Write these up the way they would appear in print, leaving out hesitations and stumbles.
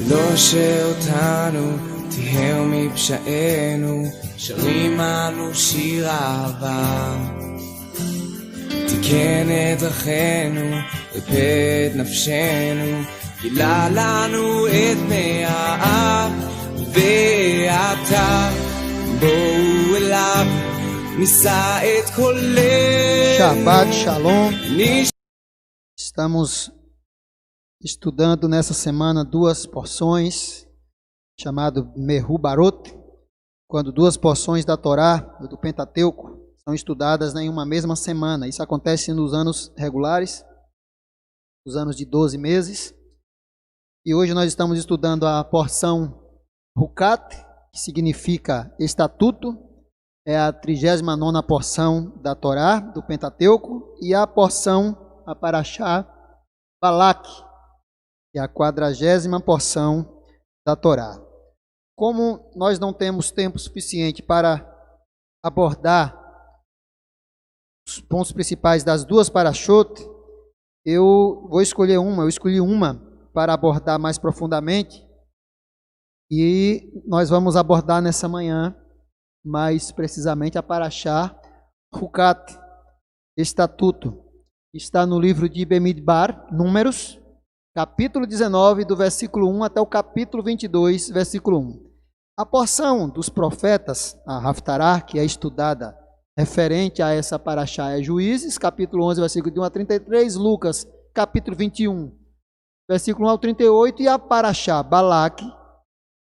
לא שאותנו תיהר מפשענו, שרים אנו שיר אהבה. תיקן את דרכינו, ריפא את נפשנו, גילה לנו את פני האב. ועתה בואו אליו, נישא את קולנו. Shabbat Shalom. Estamos estudando nessa semana duas porções, chamado Mehu Barot, quando duas porções da Torá, do Pentateuco, são estudadas em uma mesma semana. Isso acontece nos anos regulares, os anos de 12 meses. E hoje nós estamos estudando a porção Hukat, que significa estatuto, é a 39ª porção da Torá, do Pentateuco, e a porção, a Parashá Balak, que é a 40ª porção da Torá. Como nós não temos tempo suficiente para abordar os pontos principais das duas parashot, eu escolhi uma para abordar mais profundamente, e nós vamos abordar nessa manhã, mais precisamente, a Parashá Hukat, estatuto. Está no livro de Bemidbar, Números, capítulo 19, do versículo 1 até o capítulo 22, versículo 1. A porção dos profetas, a Haftarah, que é estudada referente a essa Parashá, é Juízes, capítulo 11, versículo de 1 a 33, Lucas, capítulo 21, versículo 1 ao 38, e a Parashá Balak,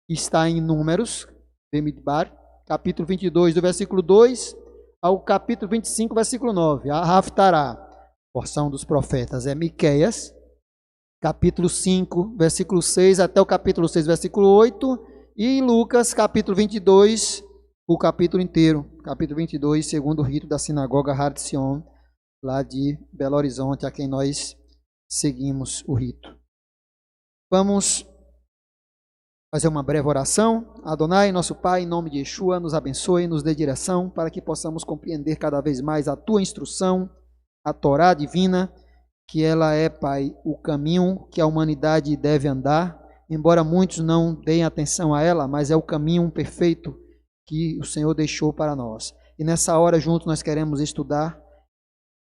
que está em Números, Bemidbar, capítulo 22, do versículo 2 ao capítulo 25, versículo 9. A Haftarah, porção dos profetas, é Miqueias, capítulo 5, versículo 6 até o capítulo 6, versículo 8, e Lucas, capítulo 22, o capítulo inteiro, capítulo 22, segundo o rito da sinagoga Har Sion, lá de Belo Horizonte, a quem nós seguimos o rito. Vamos fazer uma breve oração. Adonai, nosso Pai, em nome de Yeshua, nos abençoe, nos dê direção, para que possamos compreender cada vez mais a Tua instrução, a Torá divina, que ela é, Pai, o caminho que a humanidade deve andar, embora muitos não deem atenção a ela, mas é o caminho perfeito que o Senhor deixou para nós. E nessa hora, juntos, nós queremos estudar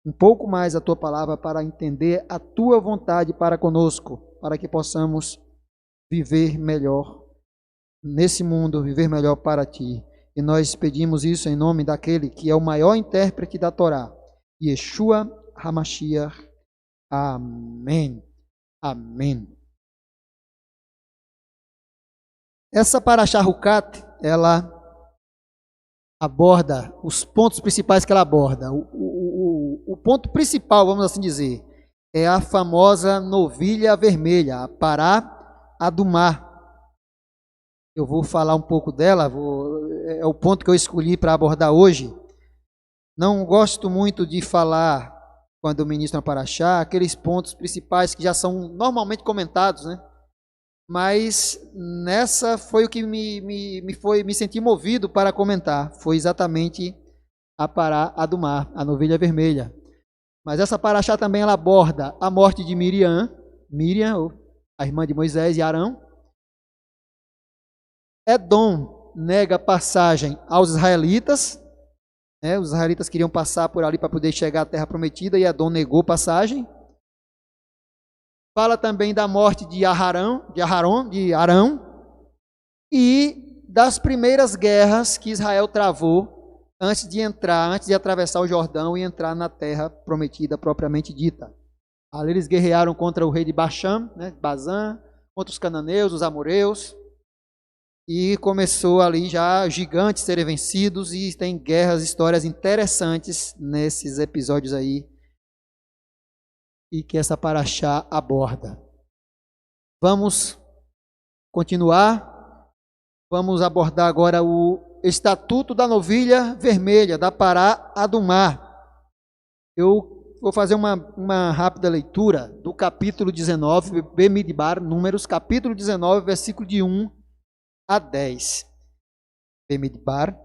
um pouco mais a Tua palavra para entender a Tua vontade para conosco, para que possamos viver melhor nesse mundo, viver melhor para Ti. E nós pedimos isso em nome daquele que é o maior intérprete da Torá, Yeshua HaMashiach. Amém. Amém. Essa Parashá Hukat, ela aborda os pontos principais que ela aborda. O ponto principal, vamos assim dizer, é a famosa novilha vermelha, a Pará Adumá. Eu vou falar um pouco dela, é o ponto que eu escolhi para abordar hoje. Não gosto muito de falar, quando eu ministro a Parashá, aqueles pontos principais que já são normalmente comentados, né? Mas nessa foi o que me senti movido para comentar. Foi exatamente a Pará Adumá, a novilha vermelha. Mas essa Parashá também ela aborda a morte de Miriam, a irmã de Moisés e Arão. Edom nega passagem aos israelitas. Os israelitas queriam passar por ali para poder chegar à terra prometida e Edom negou passagem. Fala também da morte de Arão e das primeiras guerras que Israel travou antes de atravessar o Jordão e entrar na terra prometida propriamente dita. Ali eles guerrearam contra o rei de Bazã, contra os cananeus, os amoreus, e começou ali já gigantes serem vencidos, e tem histórias interessantes nesses episódios aí, e que essa Parashá aborda. Vamos continuar, vamos abordar agora o estatuto da novilha vermelha, da Pará Adumá. Eu vou fazer uma rápida leitura do capítulo 19, Bemidbar, Números, capítulo 19, versículo de 1 a 10. Bemidbar,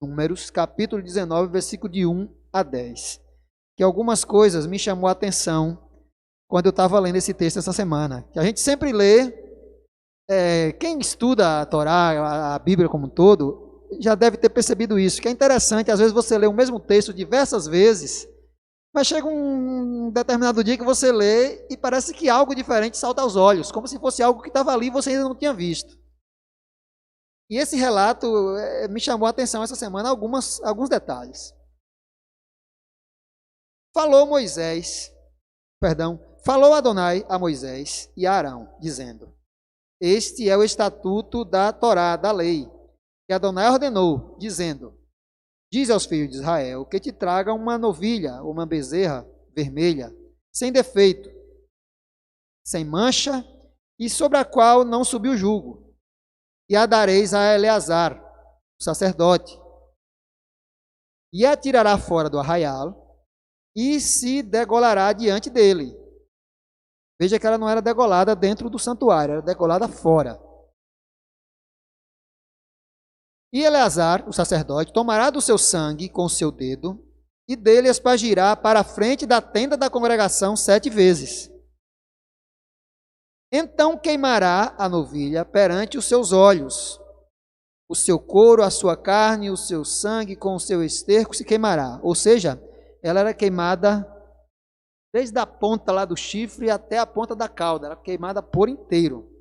Números, capítulo 19, versículo de 1 a 10. Que algumas coisas me chamou a atenção quando eu estava lendo esse texto essa semana. Que a gente sempre lê Quem estuda a Torá, a Bíblia como um todo, já deve ter percebido isso, que é interessante, às vezes você lê o mesmo texto diversas vezes, mas chega um determinado dia que você lê e parece que algo diferente salta aos olhos, como se fosse algo que estava ali e você ainda não tinha visto. E esse relato me chamou a atenção essa semana alguns detalhes. Falou Adonai a Moisés e a Arão, dizendo: Este é o estatuto da Torá, da lei, que Adonai ordenou, dizendo: Diz aos filhos de Israel que te tragam uma novilha ou uma bezerra vermelha, sem defeito, sem mancha, e sobre a qual não subiu jugo, e a dareis a Eleazar, o sacerdote, e a tirará fora do arraial, e se degolará diante dele. Veja que ela não era degolada dentro do santuário, era degolada fora. E Eleazar, o sacerdote, tomará do seu sangue com o seu dedo, e dele aspergirá para a frente da tenda da congregação 7 vezes. Então queimará a novilha perante os seus olhos. O seu couro, a sua carne, o seu sangue com o seu esterco se queimará. Ou seja, ela era queimada desde a ponta lá do chifre até a ponta da cauda, era queimada por inteiro.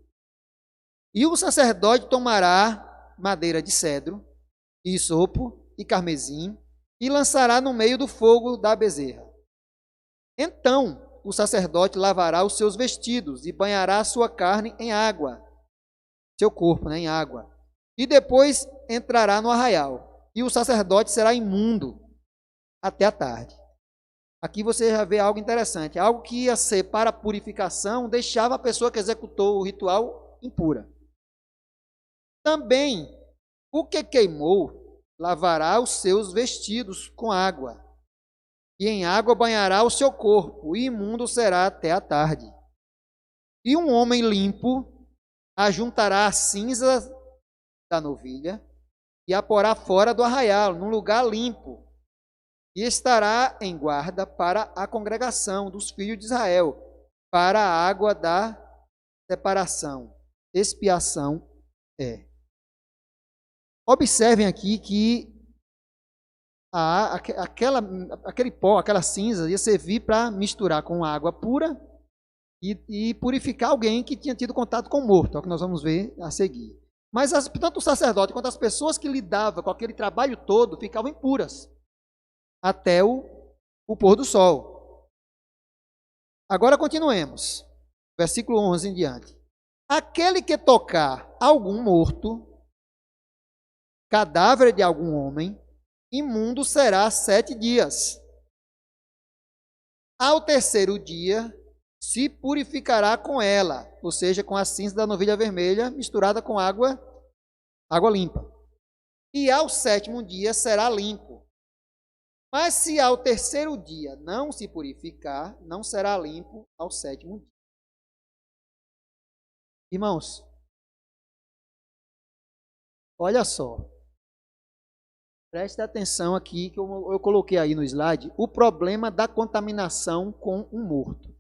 E o sacerdote tomará madeira de cedro, isopo e carmesim, e lançará no meio do fogo da bezerra. Então o sacerdote lavará os seus vestidos e banhará a sua carne em água, seu corpo, em água. E depois entrará no arraial, e o sacerdote será imundo até a tarde. Aqui você já vê algo interessante, algo que ia ser para purificação, deixava a pessoa que executou o ritual impura. Também, o que queimou, lavará os seus vestidos com água, e em água banhará o seu corpo, e imundo será até a tarde. E um homem limpo ajuntará a cinza da novilha e a porá fora do arraial, num lugar limpo, e estará em guarda para a congregação dos filhos de Israel, para a água da separação. Expiação é. Observem aqui que aquele pó, aquela cinza, ia servir para misturar com água pura e purificar alguém que tinha tido contato com o morto, é o que nós vamos ver a seguir. Mas tanto o sacerdote quanto as pessoas que lidavam com aquele trabalho todo ficavam impuras até o pôr do sol. Agora continuemos. Versículo 11 em diante. Aquele que tocar algum morto, cadáver de algum homem, imundo será 7 dias. Ao terceiro dia, se purificará com ela, ou seja, com a cinza da novilha vermelha misturada com água limpa. E ao 7º dia será limpo. Mas se ao terceiro dia não se purificar, não será limpo ao 7º dia. Irmãos, olha só. Preste atenção aqui, que eu coloquei aí no slide, o problema da contaminação com um morto.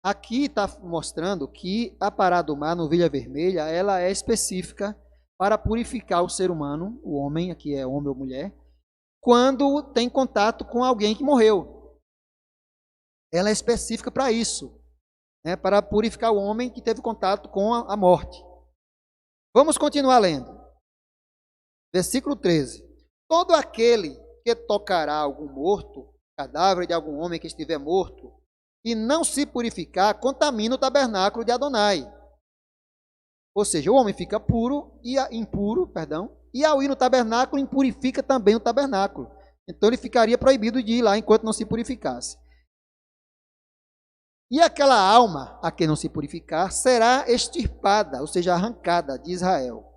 Aqui está mostrando que a pará do mar, a novilha vermelha, ela é específica para purificar o ser humano, o homem, aqui é homem ou mulher, quando tem contato com alguém que morreu. Ela é específica para isso, para purificar o homem que teve contato com a morte. Vamos continuar lendo. Versículo 13. Todo aquele que tocará algum morto, cadáver de algum homem que estiver morto, e não se purificar, contamina o tabernáculo de Adonai. Ou seja, o homem fica impuro, e ao ir no tabernáculo, impurifica também o tabernáculo. Então ele ficaria proibido de ir lá enquanto não se purificasse. E aquela alma a quem não se purificar será extirpada, ou seja, arrancada de Israel.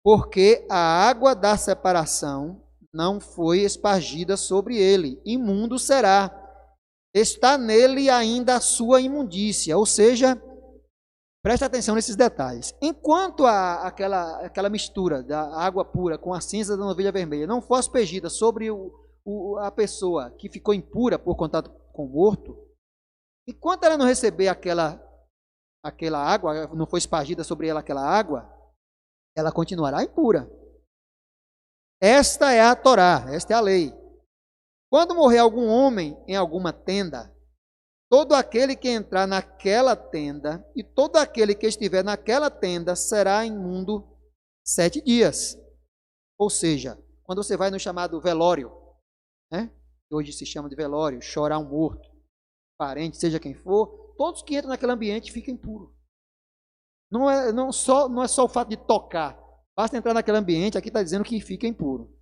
Porque a água da separação não foi espargida sobre ele, imundo será. Está nele ainda a sua imundícia, ou seja, preste atenção nesses detalhes. Enquanto aquela mistura da água pura com a cinza da novilha vermelha não for aspergida sobre a pessoa que ficou impura por contato com o morto, enquanto ela não receber aquela aquela água, não foi espargida sobre ela aquela água, ela continuará impura. Esta é a Torá, esta é a lei. Quando morrer algum homem em alguma tenda, todo aquele que entrar naquela tenda e todo aquele que estiver naquela tenda será imundo 7 dias. Ou seja, quando você vai no chamado velório, né? Que hoje se chama de velório, chorar um morto, parente, seja quem for, todos que entram naquele ambiente ficam impuros. Não é só o fato de tocar, basta entrar naquele ambiente, aqui está dizendo que fica impuro.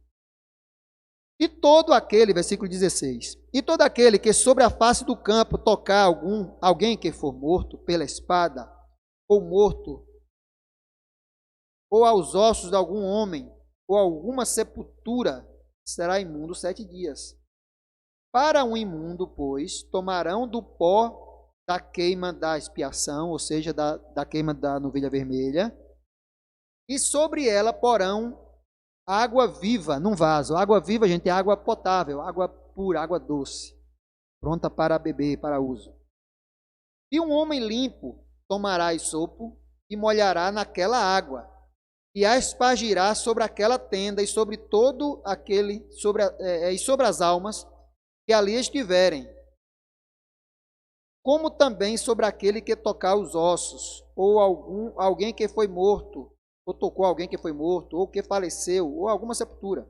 E todo aquele, versículo 16, e todo aquele que sobre a face do campo tocar alguém que for morto pela espada, ou morto, ou aos ossos de algum homem, ou alguma sepultura, será imundo 7 dias. Para um imundo, pois, tomarão do pó da queima da expiação, ou seja, da queima da novilha vermelha, e sobre ela porão água viva num vaso. Água viva, gente, é água potável, água pura, água doce, pronta para beber, para uso. E um homem limpo tomará esopo e molhará naquela água, e a espargirá sobre aquela tenda e sobre todo aquele, e sobre as almas que ali estiverem, como também sobre aquele que tocar os ossos, ou alguém que foi morto, ou tocou alguém que foi morto, ou que faleceu, ou alguma sepultura.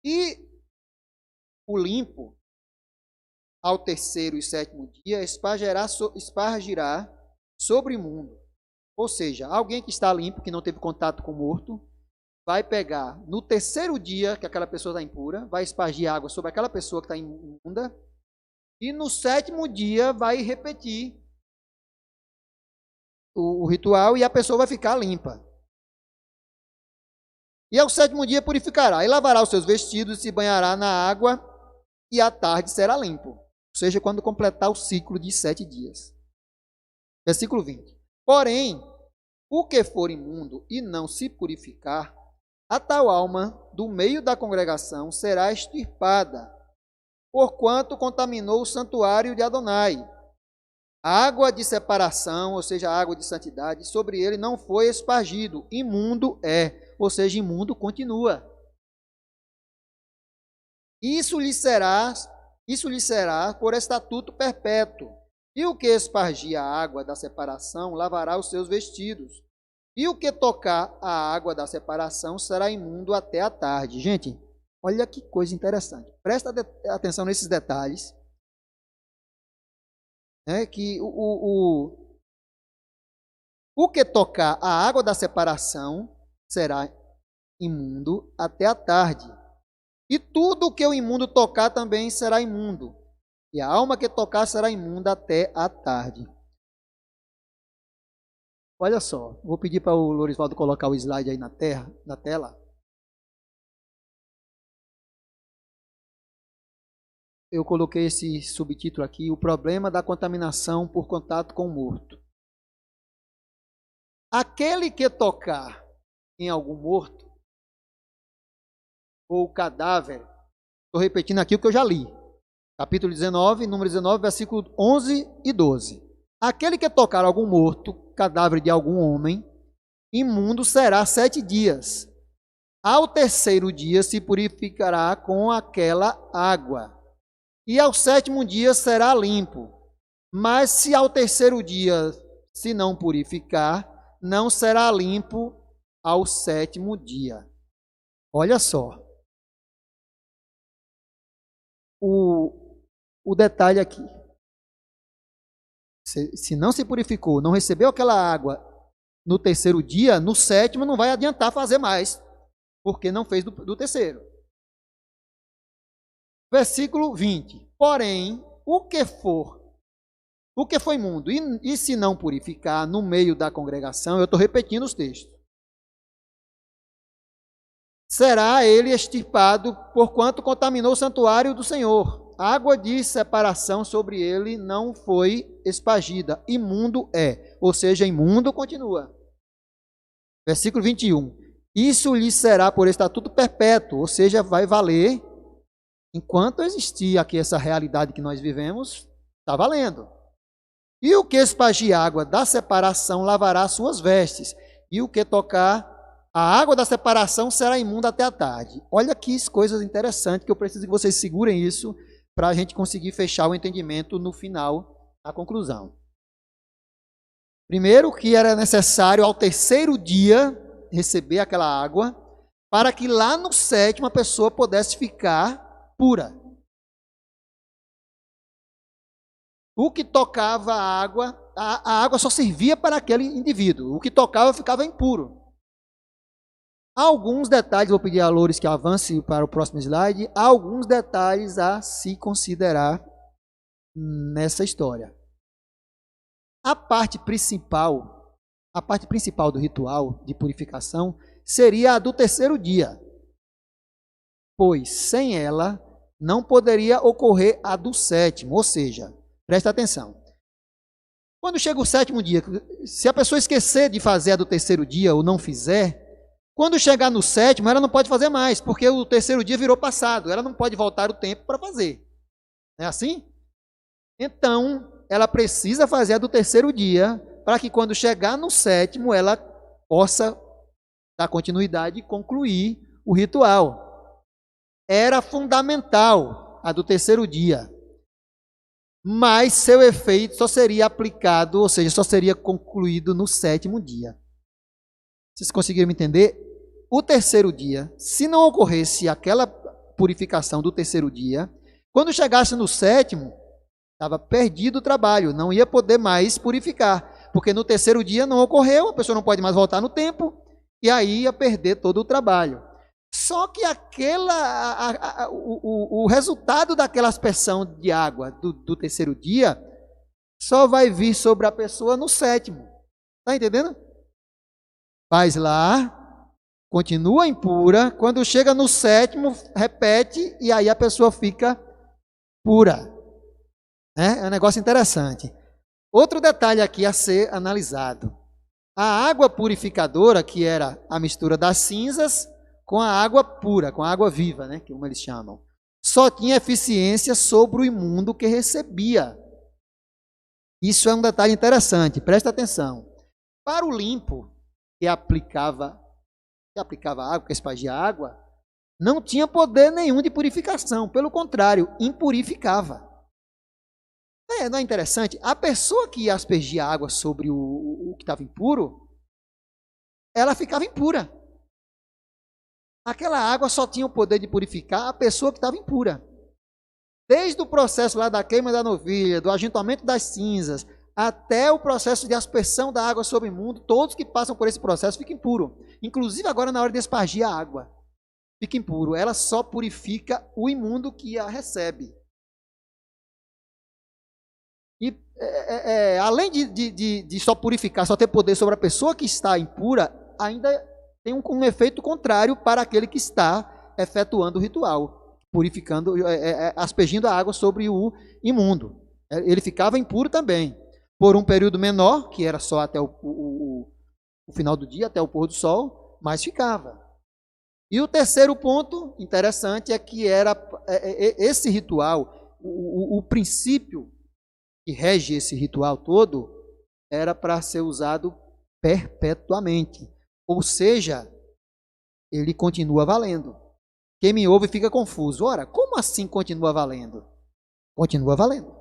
E o limpo, ao terceiro e sétimo dia, espargirá sobre o imundo. Ou seja, alguém que está limpo, que não teve contato com o morto, vai pegar no terceiro dia que aquela pessoa está impura, vai espargir água sobre aquela pessoa que está imunda, e no sétimo dia vai repetir o ritual e a pessoa vai ficar limpa. E ao sétimo dia purificará, e lavará os seus vestidos, e se banhará na água, e à tarde será limpo. Ou seja, quando completar o ciclo de 7 dias. Versículo 20. Porém, o que for imundo e não se purificar, a tal alma do meio da congregação será extirpada, porquanto contaminou o santuário de Adonai. A água de separação, ou seja, a água de santidade, sobre ele não foi espargido. Imundo é, ou seja, imundo continua. Isso lhe será por estatuto perpétuo. E o que espargir a água da separação lavará os seus vestidos. E o que tocar a água da separação será imundo até a tarde. Gente, olha que coisa interessante. Presta atenção nesses detalhes. Que o que tocar a água da separação será imundo até a tarde. E tudo o que o imundo tocar também será imundo. E a alma que tocar será imunda até a tarde. Olha só, vou pedir para o Lorisvaldo colocar o slide aí na tela. Eu coloquei esse subtítulo aqui, o problema da contaminação por contato com o morto. Aquele que tocar em algum morto, ou cadáver, estou repetindo aqui o que eu já li. Capítulo 19, número 19, versículo 11 e 12. Aquele que tocar algum morto, cadáver de algum homem, imundo será 7 dias. Ao terceiro dia se purificará com aquela água. E ao sétimo dia será limpo. Mas se ao terceiro dia se não purificar, não será limpo ao sétimo dia. Olha só. O detalhe aqui. Se não se purificou, não recebeu aquela água no terceiro dia, no sétimo não vai adiantar fazer mais, porque não fez do terceiro. Versículo 20. Porém, o que foi imundo, e se não purificar no meio da congregação, eu estou repetindo os textos, será ele extirpado, porquanto contaminou o santuário do Senhor. Água de separação sobre ele não foi espargida. Imundo é, ou seja, imundo continua. Versículo 21. Isso lhe será por estatuto perpétuo, ou seja, vai valer enquanto existir aqui essa realidade que nós vivemos, está valendo. E o que espargir água da separação lavará suas vestes, e o que tocar a água da separação será imundo até a tarde. Olha que coisas interessantes, que eu preciso que vocês segurem isso para a gente conseguir fechar o entendimento no final, a conclusão. Primeiro, que era necessário ao terceiro dia receber aquela água, para que lá no sétimo a pessoa pudesse ficar pura. O que tocava a água só servia para aquele indivíduo. O que tocava ficava impuro. Há alguns detalhes, vou pedir a Loures que avance para o próximo slide, há alguns detalhes a se considerar nessa história. A parte principal do ritual de purificação seria a do terceiro dia, pois sem ela não poderia ocorrer a do sétimo, ou seja, presta atenção. Quando chega o sétimo dia, se a pessoa esquecer de fazer a do terceiro dia ou não fizer, quando chegar no sétimo, ela não pode fazer mais, porque o terceiro dia virou passado, ela não pode voltar o tempo para fazer. Não é assim? Então, ela precisa fazer a do terceiro dia, para que quando chegar no sétimo, ela possa dar continuidade e concluir o ritual. Era fundamental a do terceiro dia, mas seu efeito só seria aplicado, ou seja, só seria concluído no sétimo dia. Vocês conseguiram me entender? O terceiro dia, se não ocorresse aquela purificação do terceiro dia, quando chegasse no sétimo, estava perdido o trabalho, não ia poder mais purificar, porque no terceiro dia não ocorreu, a pessoa não pode mais voltar no tempo, e aí ia perder todo o trabalho. Só que o resultado daquela aspersão de água do terceiro dia só vai vir sobre a pessoa no sétimo. Está entendendo? Faz lá, continua impura, quando chega no sétimo, repete, e aí a pessoa fica pura. É um negócio interessante. Outro detalhe aqui a ser analisado. A água purificadora, que era a mistura das cinzas com a água pura, com a água viva, né, como eles chamam, só tinha eficiência sobre o imundo que recebia. Isso é um detalhe interessante, presta atenção. Para o limpo, que aplicava água, que espargia água, não tinha poder nenhum de purificação, pelo contrário, impurificava. Não é interessante? A pessoa que aspergia água sobre o que estava impuro, ela ficava impura. Aquela água só tinha o poder de purificar a pessoa que estava impura. Desde o processo lá da queima da novilha, do ajuntamento das cinzas, até o processo de aspersão da água sobre o imundo, todos que passam por esse processo ficam impuros. Inclusive agora na hora de espargir a água, fica impuro. Ela só purifica o imundo que a recebe. E além de só purificar, só ter poder sobre a pessoa que está impura, ainda tem um efeito contrário para aquele que está efetuando o ritual, purificando, aspergindo a água sobre o imundo. Ele ficava impuro também, por um período menor, que era só até o final do dia, até o pôr do sol, mas ficava. E o terceiro ponto interessante é que era esse ritual, o princípio que rege esse ritual todo, era para ser usado perpetuamente. Ou seja, ele continua valendo. Quem me ouve fica confuso. Ora, como assim continua valendo? Continua valendo.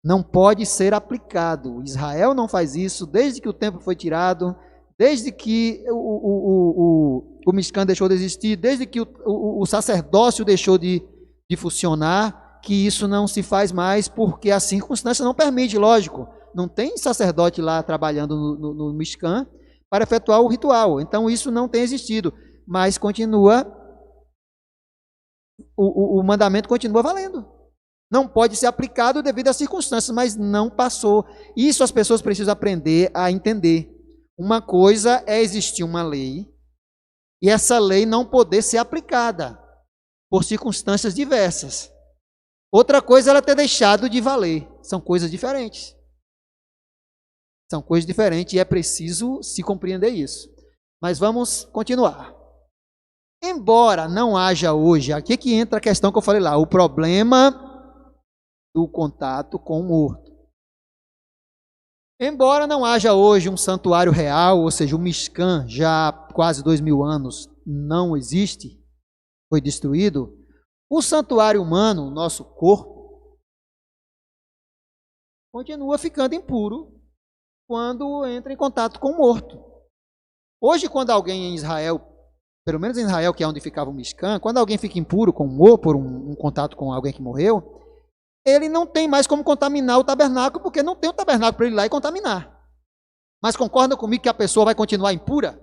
Não pode ser aplicado. Israel não faz isso desde que o templo foi tirado, desde que o Mishkan deixou de existir, desde que o sacerdócio deixou de funcionar, que isso não se faz mais porque a circunstância não permite, lógico. Não tem sacerdote lá trabalhando no Mishkan para efetuar o ritual. Então isso não tem existido, mas continua, o mandamento continua valendo. Não pode ser aplicado devido às circunstâncias, mas não passou. Isso as pessoas precisam aprender a entender. Uma coisa é existir uma lei e essa lei não poder ser aplicada por circunstâncias diversas. Outra coisa é ela ter deixado de valer. São coisas diferentes. São coisas diferentes e é preciso se compreender isso. Mas vamos continuar. Embora não haja hoje, aqui que entra a questão que eu falei lá, o problema do contato com o morto. Embora não haja hoje um santuário real, ou seja, o Mishkan já há quase 2000 anos não existe, foi destruído, o santuário humano, o nosso corpo, continua ficando impuro quando entra em contato com o morto. Hoje, quando alguém em Israel, pelo menos em Israel, que é onde ficava o Mishkan, quando alguém fica impuro por um contato com alguém que morreu, ele não tem mais como contaminar o tabernáculo, porque não tem o tabernáculo para ele ir lá e contaminar. Mas concorda comigo que a pessoa vai continuar impura?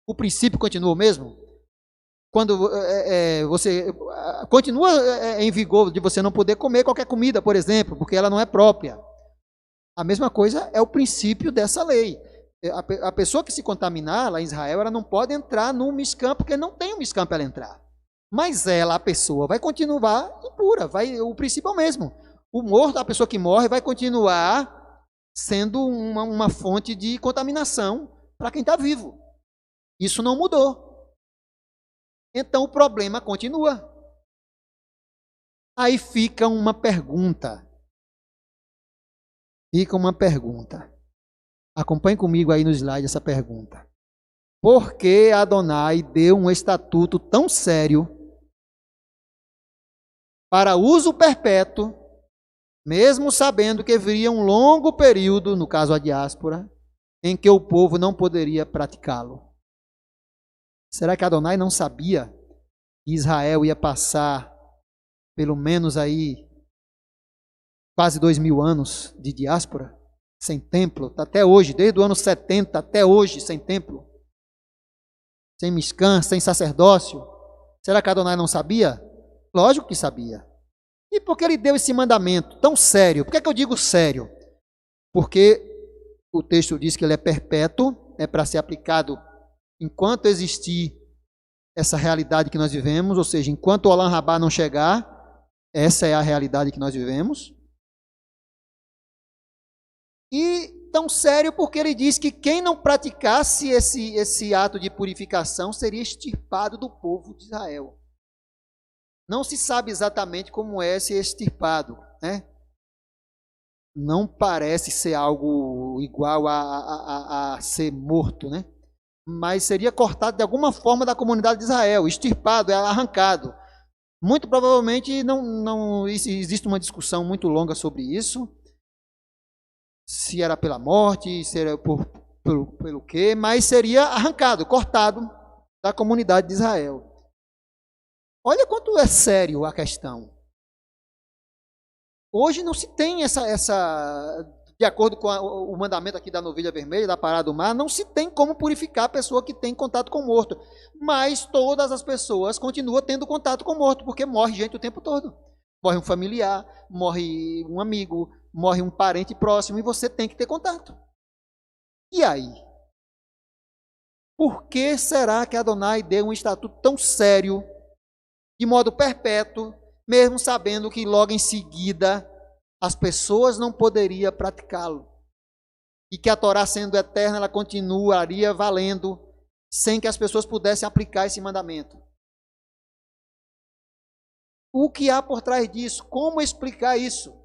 O princípio continua o mesmo? Quando você continua em vigor de você não poder comer qualquer comida, por exemplo, porque ela não é própria. A mesma coisa é o princípio dessa lei. A pessoa que se contaminar lá em Israel, ela não pode entrar no Mishkan, porque não tem um Mishkan para ela entrar. Mas ela, a pessoa, vai continuar impura. O princípio é o mesmo. O morto, a pessoa que morre, vai continuar sendo uma fonte de contaminação para quem está vivo. Isso não mudou. Então o problema continua. Aí fica uma pergunta. Acompanhe comigo aí no slide essa pergunta. Por que Adonai deu um estatuto tão sério para uso perpétuo, mesmo sabendo que viria um longo período, no caso a diáspora, em que o povo não poderia praticá-lo? Será que Adonai não sabia que Israel ia passar pelo menos aí quase 2000 anos de diáspora, sem templo, até hoje, desde o ano 70 até hoje, sem templo, sem Mishkan, sem sacerdócio? Será que Adonai não sabia? Lógico que sabia. E por que ele deu esse mandamento tão sério? Por que eu digo sério? Porque o texto diz que ele é perpétuo, é para ser aplicado enquanto existir essa realidade que nós vivemos, ou seja, enquanto o Olam Rabá não chegar, essa é a realidade que nós vivemos. E tão sério porque ele diz que quem não praticasse esse ato de purificação seria extirpado do povo de Israel. Não se sabe exatamente como é esse extirpado, né? Não parece ser algo igual a ser morto, né? Mas seria cortado de alguma forma da comunidade de Israel, extirpado, arrancado. Muito provavelmente não existe uma discussão muito longa sobre isso, se era pela morte, se era pelo quê, mas seria arrancado, cortado da comunidade de Israel. Olha quanto é sério a questão. Hoje não se tem de acordo com o mandamento aqui da novilha vermelha, da parada do mar, não se tem como purificar a pessoa que tem contato com o morto. Mas todas as pessoas continuam tendo contato com o morto, porque morre gente o tempo todo. Morre um familiar, morre um amigo, morre um parente próximo e você tem que ter contato. E aí? Por que será que Adonai deu um estatuto tão sério, de modo perpétuo, mesmo sabendo que logo em seguida as pessoas não poderiam praticá-lo? E que a Torá, sendo eterna, ela continuaria valendo sem que as pessoas pudessem aplicar esse mandamento? O que há por trás disso? Como explicar isso?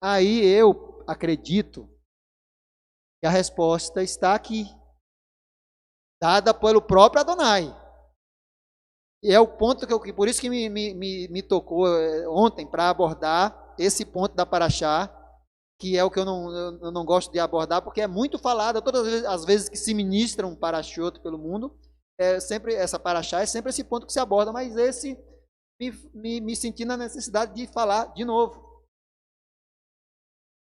Aí eu acredito que a resposta está aqui, dada pelo próprio Adonai. E é o ponto por isso que me tocou ontem para abordar esse ponto da Paraxá, que é o que eu não gosto de abordar, porque é muito falado, todas as vezes que se ministra um Paraxot pelo mundo, sempre essa Paraxá é sempre esse ponto que se aborda, mas esse me senti na necessidade de falar de novo.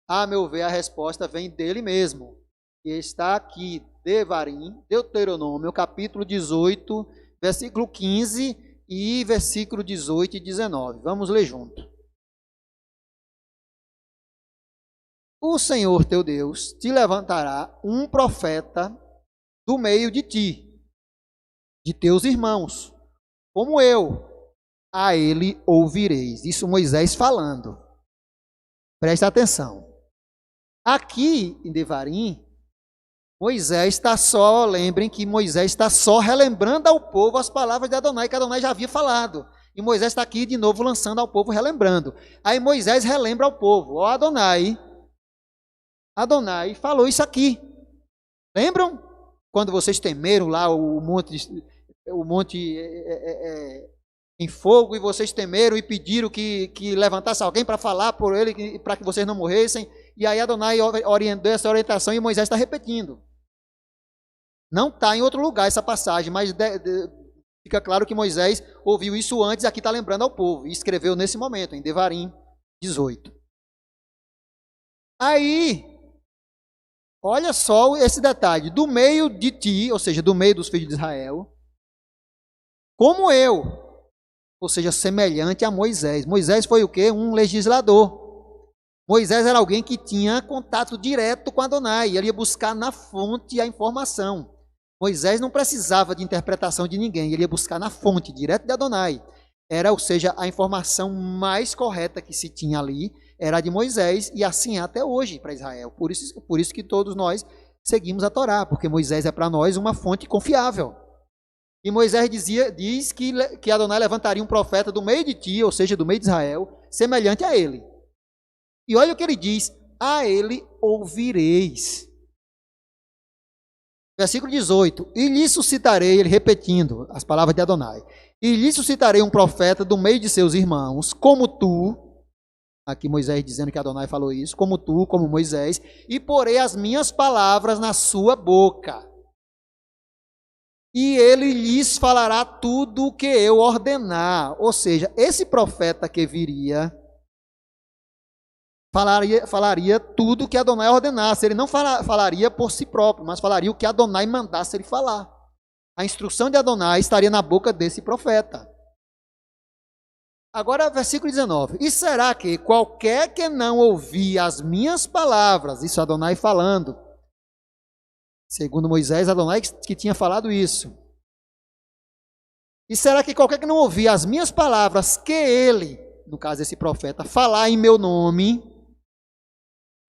A meu ver, a resposta vem dele mesmo, que está aqui, Devarim, Deuteronômio, capítulo 18, versículo 15 e versículo 18 e 19. Vamos ler junto. O Senhor teu Deus te levantará um profeta do meio de ti, de teus irmãos, como eu. A ele ouvireis. Isso Moisés falando. Presta atenção. Aqui em Devarim, Moisés está só, lembrem que Moisés está só relembrando ao povo as palavras de Adonai, que Adonai já havia falado. E Moisés está aqui de novo lançando ao povo, relembrando. Aí Moisés relembra ao povo: ó Adonai, Adonai falou isso aqui. Lembram? Quando vocês temeram lá o monte em fogo, e vocês temeram e pediram que levantasse alguém para falar por ele, para que vocês não morressem. E aí Adonai deu essa orientação e Moisés está repetindo. Não está em outro lugar essa passagem, mas fica claro que Moisés ouviu isso antes, aqui está lembrando ao povo, e escreveu nesse momento, em Devarim 18. Aí, olha só esse detalhe, do meio de ti, ou seja, do meio dos filhos de Israel, como eu, ou seja, semelhante a Moisés. Moisés foi o quê? Um legislador. Moisés era alguém que tinha contato direto com Adonai, ele ia buscar na fonte a informação. Moisés não precisava de interpretação de ninguém, ele ia buscar na fonte, direto de Adonai. Ou seja, a informação mais correta que se tinha ali era a de Moisés, e assim é até hoje para Israel. Por isso que todos nós seguimos a Torá, porque Moisés é para nós uma fonte confiável. E Moisés diz que Adonai levantaria um profeta do meio de ti, ou seja, do meio de Israel, semelhante a ele. E olha o que ele diz: a ele ouvireis. Versículo 18: e lhe suscitarei, ele repetindo as palavras de Adonai, e lhe suscitarei um profeta do meio de seus irmãos, como tu, aqui Moisés dizendo que Adonai falou isso, como tu, como Moisés, e porei as minhas palavras na sua boca. E ele lhes falará tudo o que eu ordenar. Ou seja, esse profeta que viria falaria tudo o que Adonai ordenasse. Ele não falaria por si próprio, mas falaria o que Adonai mandasse ele falar. A instrução de Adonai estaria na boca desse profeta. Agora, versículo 19. E será que qualquer que não ouvir as minhas palavras, isso Adonai falando, segundo Moisés, Adonai que tinha falado isso. E será que qualquer que não ouvir as minhas palavras, que ele, no caso esse profeta, falar em meu nome,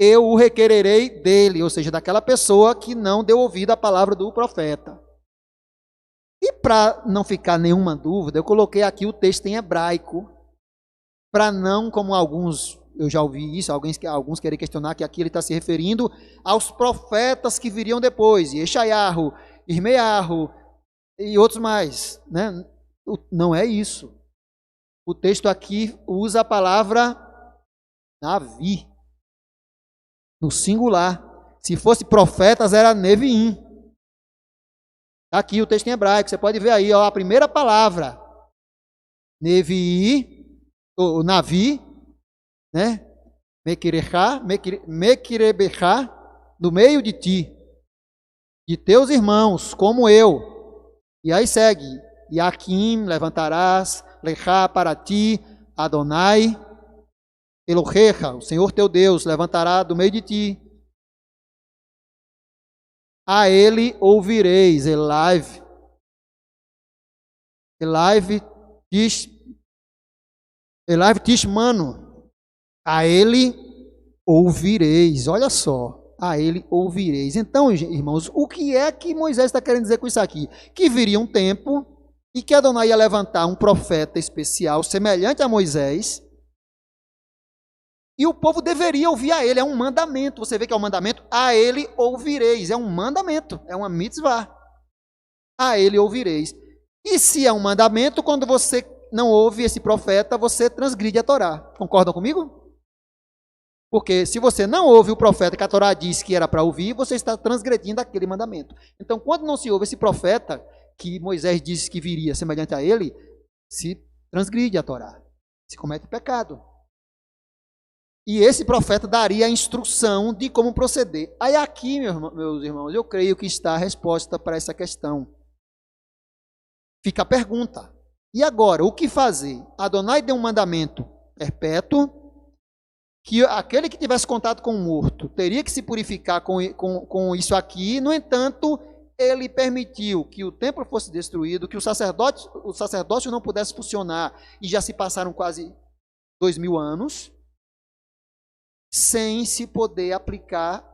eu o requererei dele, ou seja, daquela pessoa que não deu ouvido à palavra do profeta. E para não ficar nenhuma dúvida, eu coloquei aqui o texto em hebraico, para não, como alguns, eu já ouvi isso, alguns querem questionar que aqui ele está se referindo aos profetas que viriam depois, Yeshayahu, Irmeiahu e outros mais, né? Não é isso. O texto aqui usa a palavra Navi, no singular. Se fosse profetas, era Neviim. Aqui o texto em hebraico, você pode ver aí, ó, a primeira palavra, Nevi, ou Navi, né? Mekirebechá, no meio de ti, de teus irmãos, como eu. E aí segue, Yaquim, levantarás, Lechá para ti, Adonai, Elohecha, o Senhor teu Deus, levantará do meio de ti. A ele ouvireis, Elaiv Tishmano, a ele ouvireis, olha só, a ele ouvireis. Então, irmãos, o que é que Moisés está querendo dizer com isso aqui? Que viria um tempo e que Adonai ia levantar um profeta especial, semelhante a Moisés, e o povo deveria ouvir a ele, é um mandamento. Você vê que é um mandamento? A ele ouvireis, é um mandamento, é uma mitzvah. A ele ouvireis. E se é um mandamento, quando você não ouve esse profeta, você transgride a Torá. Concordam comigo? Porque se você não ouve o profeta que a Torá disse que era para ouvir, você está transgredindo aquele mandamento. Então, quando não se ouve esse profeta, que Moisés disse que viria semelhante a ele, se transgride a Torá, se comete pecado. E esse profeta daria a instrução de como proceder. Aí aqui, meus irmãos, eu creio que está a resposta para essa questão. Fica a pergunta. E agora, o que fazer? Adonai deu um mandamento perpétuo, que aquele que tivesse contato com o morto teria que se purificar com isso aqui. No entanto, ele permitiu que o templo fosse destruído, que o sacerdócio não pudesse funcionar, e já se passaram quase 2000 anos, sem se poder aplicar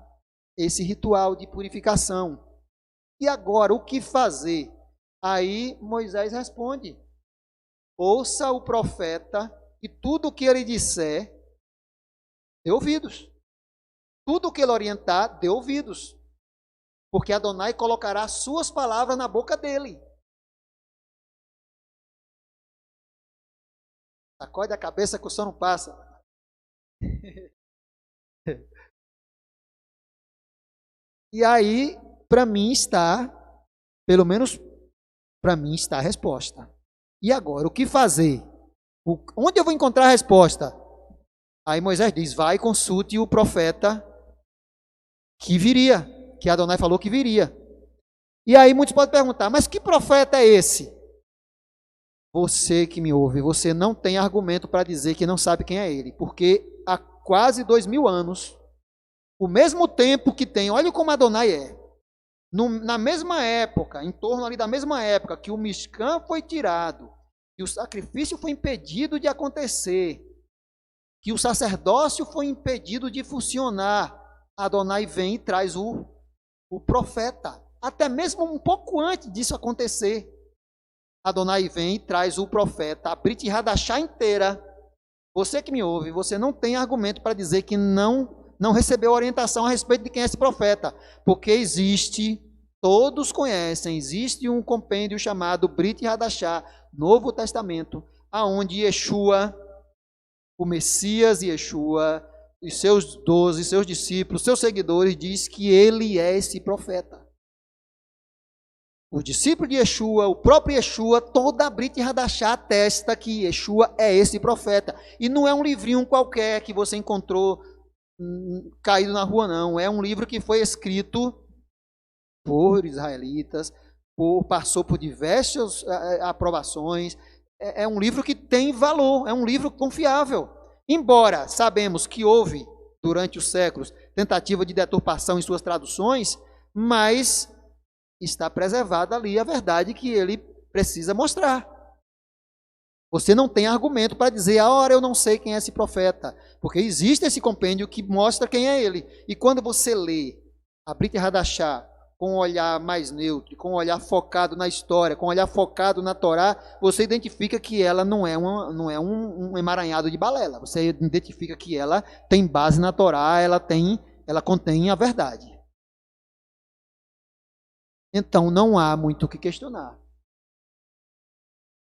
esse ritual de purificação. E agora, o que fazer? Aí Moisés responde: ouça o profeta, e tudo o que ele disser, dê ouvidos. tudo que ele orientar, dê ouvidos. Porque Adonai colocará suas palavras na boca dele. Sacode a cabeça que o sono passa. E aí, para mim está, pelo menos para mim está a resposta. E agora, o que fazer? Onde eu vou encontrar a resposta? Aí Moisés diz, vai e consulte o profeta que viria, que Adonai falou que viria. E aí muitos podem perguntar, mas que profeta é esse? Você que me ouve, você não tem argumento para dizer que não sabe quem é ele, porque há quase 2000 anos, o mesmo tempo que tem, olha como Adonai é, na mesma época, em torno ali da mesma época que o Mishkan foi tirado, que o sacrifício foi impedido de acontecer, que o sacerdócio foi impedido de funcionar, Adonai vem e traz o profeta. Até mesmo um pouco antes disso acontecer, Adonai vem e traz o profeta, a Brit Hadashah inteira. Você que me ouve, você não tem argumento para dizer que não recebeu orientação a respeito de quem é esse profeta, porque existe, todos conhecem, existe um compêndio chamado Brit Hadashah, Novo Testamento, aonde Yeshua, o Messias Yeshua, e seus 12, seus discípulos, seus seguidores, diz que ele é esse profeta. O discípulo de Yeshua, o próprio Yeshua, toda a Brit Hadashah atesta que Yeshua é esse profeta. E não é um livrinho qualquer que você encontrou caído na rua, não. É um livro que foi escrito por israelitas, passou por diversas aprovações. É um livro que tem valor, é um livro confiável. Embora sabemos que houve, durante os séculos, tentativa de deturpação em suas traduções, mas está preservada ali a verdade que ele precisa mostrar. Você não tem argumento para dizer, ora, eu não sei quem é esse profeta, porque existe esse compêndio que mostra quem é ele. E quando você lê a Brit Hadashah com um olhar mais neutro, com um olhar focado na história, com um olhar focado na Torá, você identifica que ela não é um emaranhado de balela. Você identifica que ela tem base na Torá, ela contém a verdade. Então não há muito o que questionar.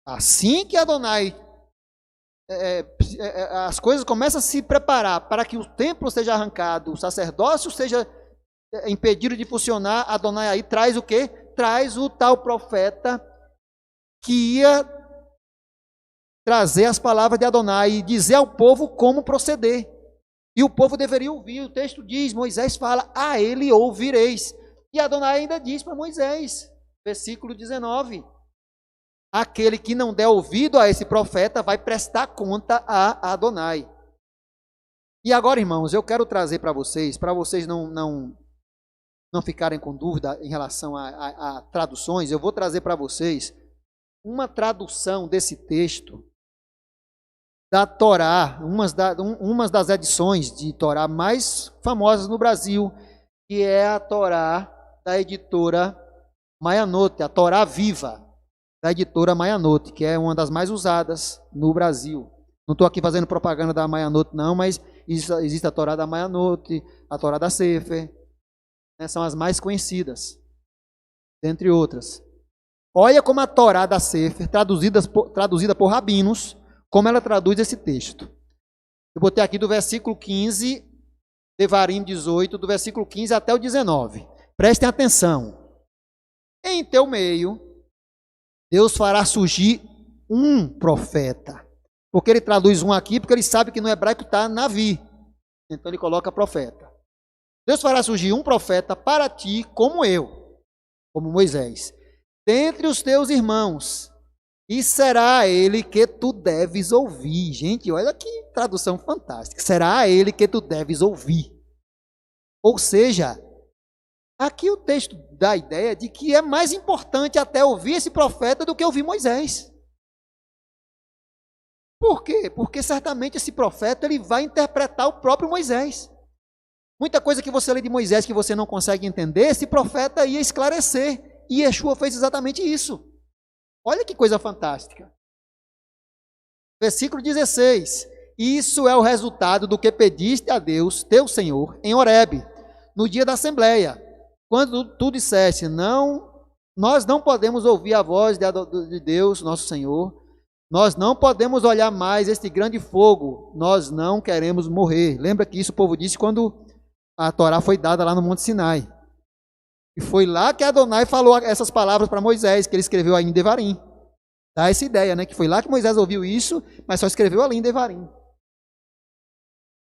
Assim que Adonai, as coisas começam a se preparar para que o templo seja arrancado, o sacerdócio seja impedido de funcionar, Adonai aí traz o quê? Traz o tal profeta que ia trazer as palavras de Adonai e dizer ao povo como proceder. E o povo deveria ouvir. O texto diz, Moisés fala, a ele ouvireis. E Adonai ainda diz para Moisés, versículo 19, aquele que não der ouvido a esse profeta vai prestar conta a Adonai. E agora, irmãos, eu quero trazer para vocês não ficarem com dúvida em relação a traduções, eu vou trazer para vocês uma tradução desse texto da Torá, umas das edições de Torá mais famosas no Brasil, que é a Torá da editora Maianote, a Torá Viva, da editora Maianote, que é uma das mais usadas no Brasil. Não estou aqui fazendo propaganda da Maianote não, mas existe a Torá da Maianote, a Torá da Sefer, são as mais conhecidas, dentre outras. Olha como a Torá da Sefer, traduzida por rabinos, como ela traduz esse texto. Eu botei aqui do versículo 15, Devarim 18, do versículo 15 até o 19. Prestem atenção. Em teu meio, Deus fará surgir um profeta. Porque ele traduz um aqui, porque ele sabe que no hebraico está Navi. Então ele coloca profeta. Deus fará surgir um profeta para ti, como eu, como Moisés, dentre os teus irmãos, e será ele que tu deves ouvir. Gente, olha que tradução fantástica. Será ele que tu deves ouvir. Ou seja, aqui o texto dá a ideia de que é mais importante até ouvir esse profeta do que ouvir Moisés. Por quê? Porque certamente esse profeta ele vai interpretar o próprio Moisés. Muita coisa que você lê de Moisés que você não consegue entender, esse profeta ia esclarecer. E Yeshua fez exatamente isso. Olha que coisa fantástica. Versículo 16. Isso é o resultado do que pediste a Deus, teu Senhor, em Horebe, no dia da assembleia, quando tu disseste, nós não podemos ouvir a voz de Deus, nosso Senhor, nós não podemos olhar mais este grande fogo, nós não queremos morrer. Lembra que isso o povo disse quando a Torá foi dada lá no Monte Sinai. E foi lá que Adonai falou essas palavras para Moisés, que ele escreveu aí em Devarim. Dá essa ideia, né? Que foi lá que Moisés ouviu isso, mas só escreveu ali em Devarim.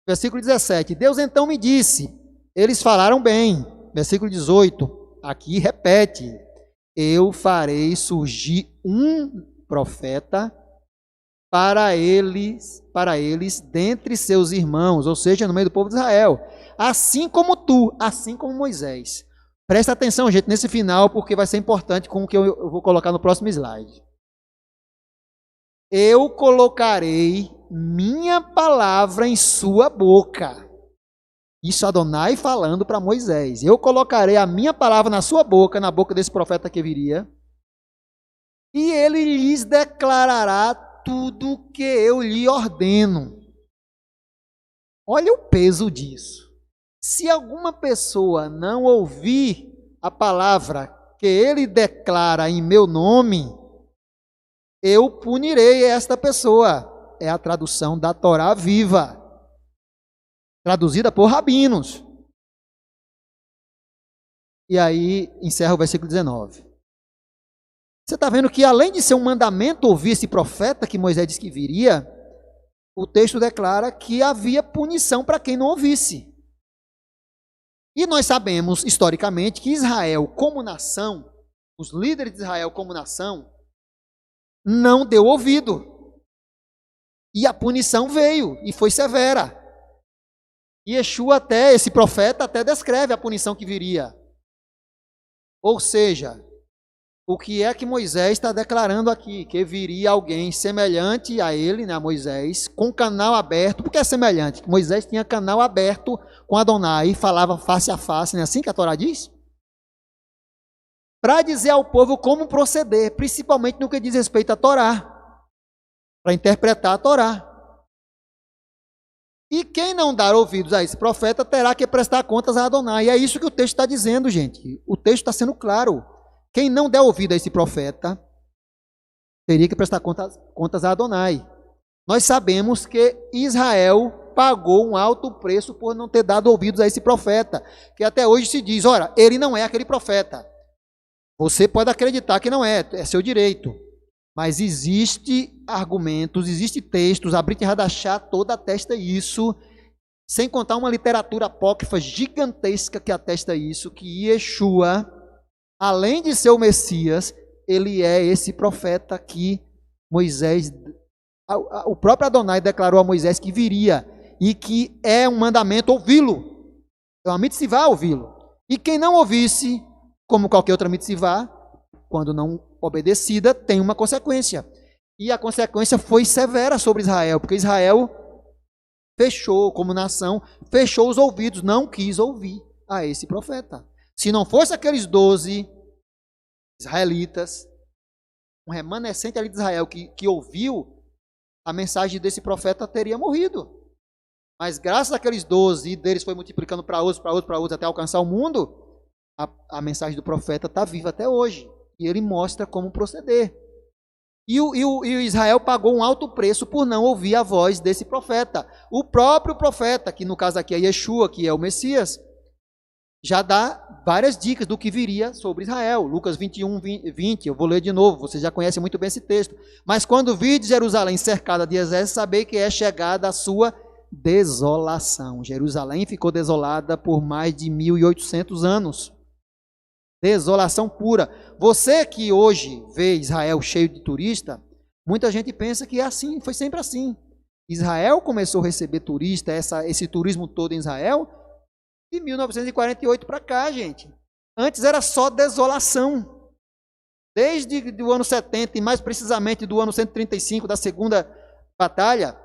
Versículo 17. Deus então me disse, eles falaram bem. Versículo 18. Aqui repete. Eu farei surgir um profeta para eles dentre seus irmãos, ou seja, no meio do povo de Israel. Assim como tu, assim como Moisés. Presta atenção, gente, nesse final, porque vai ser importante com o que eu vou colocar no próximo slide. Eu colocarei minha palavra em sua boca. Isso Adonai falando para Moisés. Eu colocarei a minha palavra na sua boca, na boca desse profeta que viria, e ele lhes declarará tudo o que eu lhe ordeno. Olha o peso disso. Se alguma pessoa não ouvir a palavra que ele declara em meu nome, eu punirei esta pessoa. É a tradução da Torá viva, traduzida por rabinos. E aí encerra o versículo 19. Você está vendo que além de ser um mandamento ouvir esse profeta que Moisés disse que viria, o texto declara que havia punição para quem não ouvisse. E nós sabemos, historicamente, que Israel como nação, os líderes de Israel como nação, não deu ouvido. E a punição veio, e foi severa. E Yeshua esse profeta até descreve a punição que viria. Ou seja, o que é que Moisés está declarando aqui? Que viria alguém semelhante a ele, né, a Moisés, com canal aberto. Por que é semelhante? Moisés tinha canal aberto com Adonai, falava face a face, não é assim que a Torá diz? Para dizer ao povo como proceder, principalmente no que diz respeito à Torá, para interpretar a Torá. E quem não dar ouvidos a esse profeta terá que prestar contas a Adonai. E é isso que o texto está dizendo, gente. O texto está sendo claro. Quem não der ouvido a esse profeta teria que prestar contas a Adonai. Nós sabemos que Israel pagou um alto preço por não ter dado ouvidos a esse profeta, que até hoje se diz, ora, ele não é aquele profeta. Você pode acreditar que não é seu direito. Mas existe argumentos, existe textos, a Brit Hadashah toda atesta isso, sem contar uma literatura apócrifa gigantesca que atesta isso, que Yeshua, além de ser o Messias, ele é esse profeta que Moisés, o próprio Adonai declarou a Moisés que viria, e que é um mandamento ouvi-lo, é uma mitzvah ouvi-lo. E quem não ouvisse, como qualquer outra mitzvah, quando não obedecida, tem uma consequência. E a consequência foi severa sobre Israel, porque Israel fechou, como nação, fechou os ouvidos, não quis ouvir a esse profeta. Se não fosse aqueles 12 israelitas, um remanescente ali de Israel que ouviu, a mensagem desse profeta teria morrido. Mas graças àqueles 12, e deles foi multiplicando para outros, até alcançar o mundo, a mensagem do profeta está viva até hoje. E ele mostra como proceder. E o Israel pagou um alto preço por não ouvir a voz desse profeta. O próprio profeta, que no caso aqui é Yeshua, que é o Messias, já dá várias dicas do que viria sobre Israel. Lucas 21, 20, eu vou ler de novo, você já conhece muito bem esse texto. Mas quando virdes Jerusalém cercada de exércitos, sabei que é chegada a sua desolação. Jerusalém ficou desolada por mais de 1.800 anos. Desolação pura. Você que hoje vê Israel cheio de turista, muita gente pensa que é assim, foi sempre assim. Israel começou a receber turista, esse turismo todo em Israel, de 1948 para cá, gente. Antes era só desolação. Desde o ano 70, e mais precisamente do ano 135, da segunda batalha,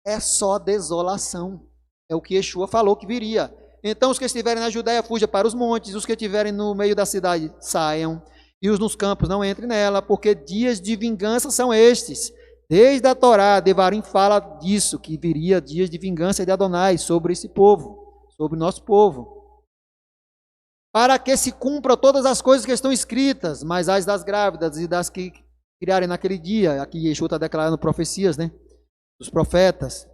é só desolação. É o que Yeshua falou que viria. Então os que estiverem na Judéia fujam para os montes, os que estiverem no meio da cidade saiam, e os nos campos não entrem nela, porque dias de vingança são estes, Desde a Torá, Devarim fala disso, que viria dias de vingança de Adonai sobre esse povo, sobre o nosso povo. Para que se cumpram todas as coisas que estão escritas, mas as das grávidas e das que criarem naquele dia. Aqui Yeshua está declarando profecias, né? Dos profetas.